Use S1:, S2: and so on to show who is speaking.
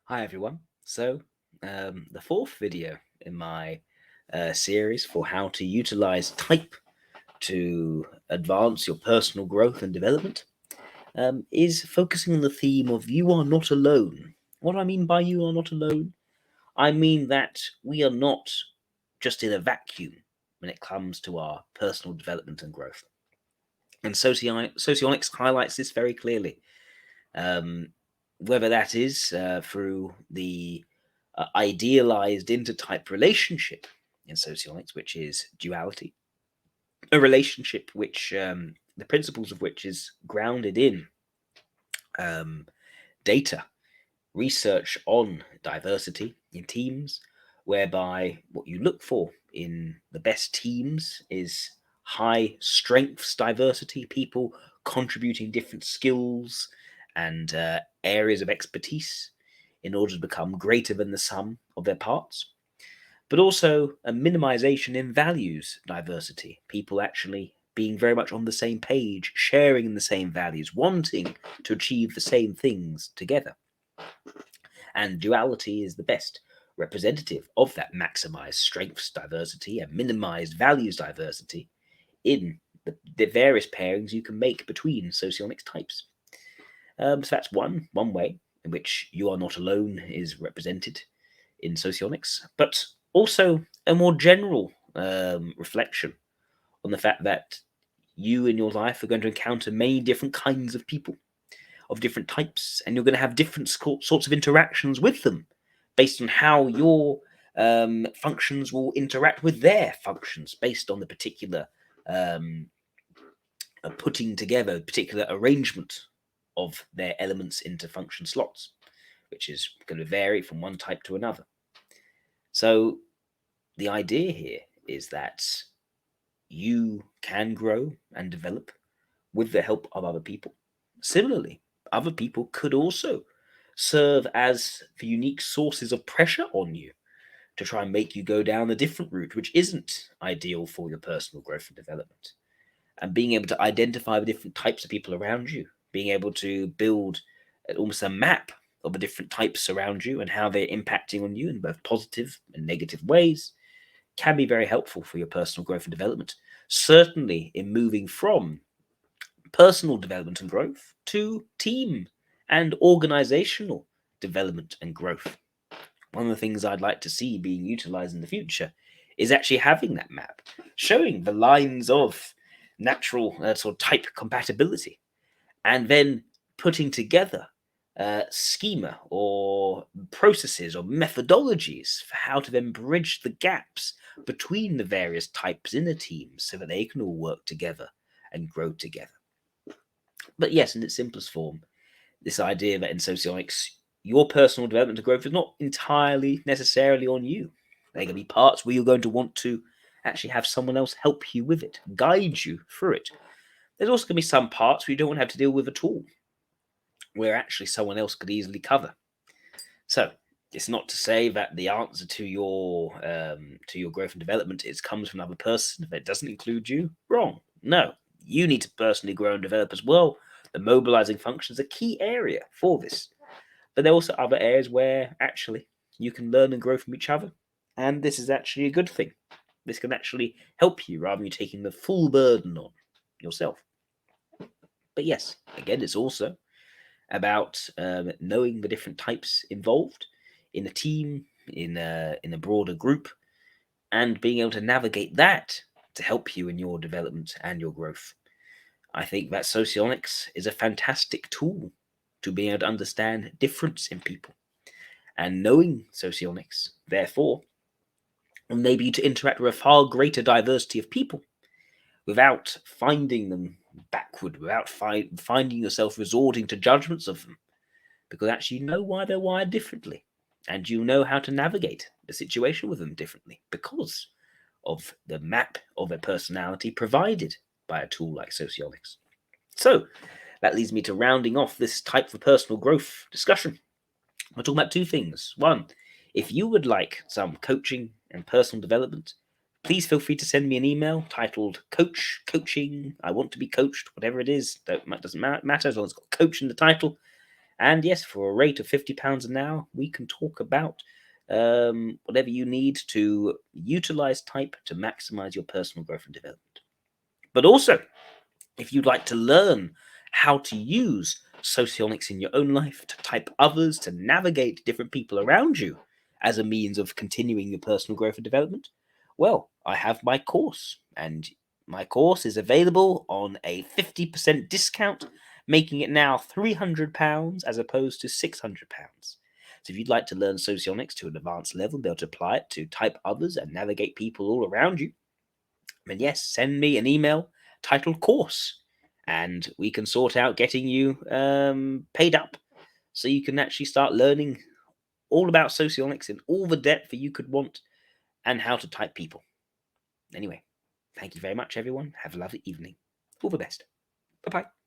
S1: Hi everyone. The fourth video in my series for how to utilize type to advance your personal growth and development is focusing on the theme of you are not alone. What do I mean by you are not alone? I mean that we are not just in a vacuum when it comes to our personal development and growth. And socionics highlights this very clearly. Um, whether that is through the idealized intertype relationship in socionics, which is duality, a relationship which the principles of which is grounded in um, data, research on diversity in teams, whereby what you look for in the best teams is high strengths diversity, people contributing different skills and areas of expertise in order to become greater than the sum of their parts, but also a minimization in values diversity, people actually being very much on the same page, sharing the same values, wanting to achieve the same things together. And duality is the best representative of that maximized strengths diversity and minimized values diversity in the various pairings you can make between socionics types. So that's one way in which you are not alone is represented in socionics, but also a more general reflection on the fact that you in your life are going to encounter many different kinds of people of different types, and you're going to have different sorts of interactions with them based on how your functions will interact with their functions based on the particular um, putting together, particular arrangement of their elements into function slots, which is going to vary from one type to another. So the idea here is that you can grow and develop with the help of other people. Similarly, other people could also serve as the unique sources of pressure on you to try and make you go down a different route, which isn't ideal for your personal growth and development. And being able to identify the different types of people around you, being able to build almost a map of the different types around you and how they're impacting on you in both positive and negative ways can be very helpful for your personal growth and development. Certainly in moving from personal development and growth to team and organizational development and growth. One of the things I'd like to see being utilized in the future is actually having that map, showing the lines of natural sort of type compatibility, and then putting together schema or processes or methodologies for how to then bridge the gaps between the various types in a team so that they can all work together and grow together. But yes, in its simplest form, this idea that in socionics, your personal development and growth is not entirely necessarily on you. There can be parts where you're going to want to actually have someone else help you with it, guide you through it. There's also going to be some parts where you don't want to have to deal with at all, where actually someone else could easily cover. So it's not to say that the answer to your growth and development comes from another person. If it doesn't include you, wrong. No, you need to personally grow and develop as well. The mobilizing function is a key area for this. But there are also other areas where actually you can learn and grow from each other. And this is actually a good thing. This can actually help you rather than you taking the full burden on yourself. But yes, again, it's also about knowing the different types involved in a team, in a broader group, and being able to navigate that to help you in your development and your growth. I think that socionics is a fantastic tool to be able to understand difference in people. And knowing socionics, therefore, will enable you to interact with a far greater diversity of people without finding them backward, without finding yourself resorting to judgments of them, because actually you know why they're wired differently, and you know how to navigate the situation with them differently because of the map of their personality provided by a tool like socionics. So that leads me to rounding off this type of personal growth discussion. We're talking about two things. One, if you would like some coaching and personal development, please feel free to send me an email titled coaching, I want to be coached, whatever it is, doesn't matter as long as it's got coach in the title. And yes, for a rate of £50 an hour, we can talk about whatever you need to utilize type to maximize your personal growth and development. But also, if you'd like to learn how to use socionics in your own life, to type others, to navigate different people around you as a means of continuing your personal growth and development, well, I have my course, and my course is available on a 50% discount, making it now £300 as opposed to £600. So if you'd like to learn socionics to an advanced level, be able to apply it to type others and navigate people all around you, then yes, send me an email titled course, and we can sort out getting you paid up so you can actually start learning all about socionics in all the depth that you could want and how to type people. Anyway, thank you very much, everyone. Have a lovely evening. All the best. Bye bye.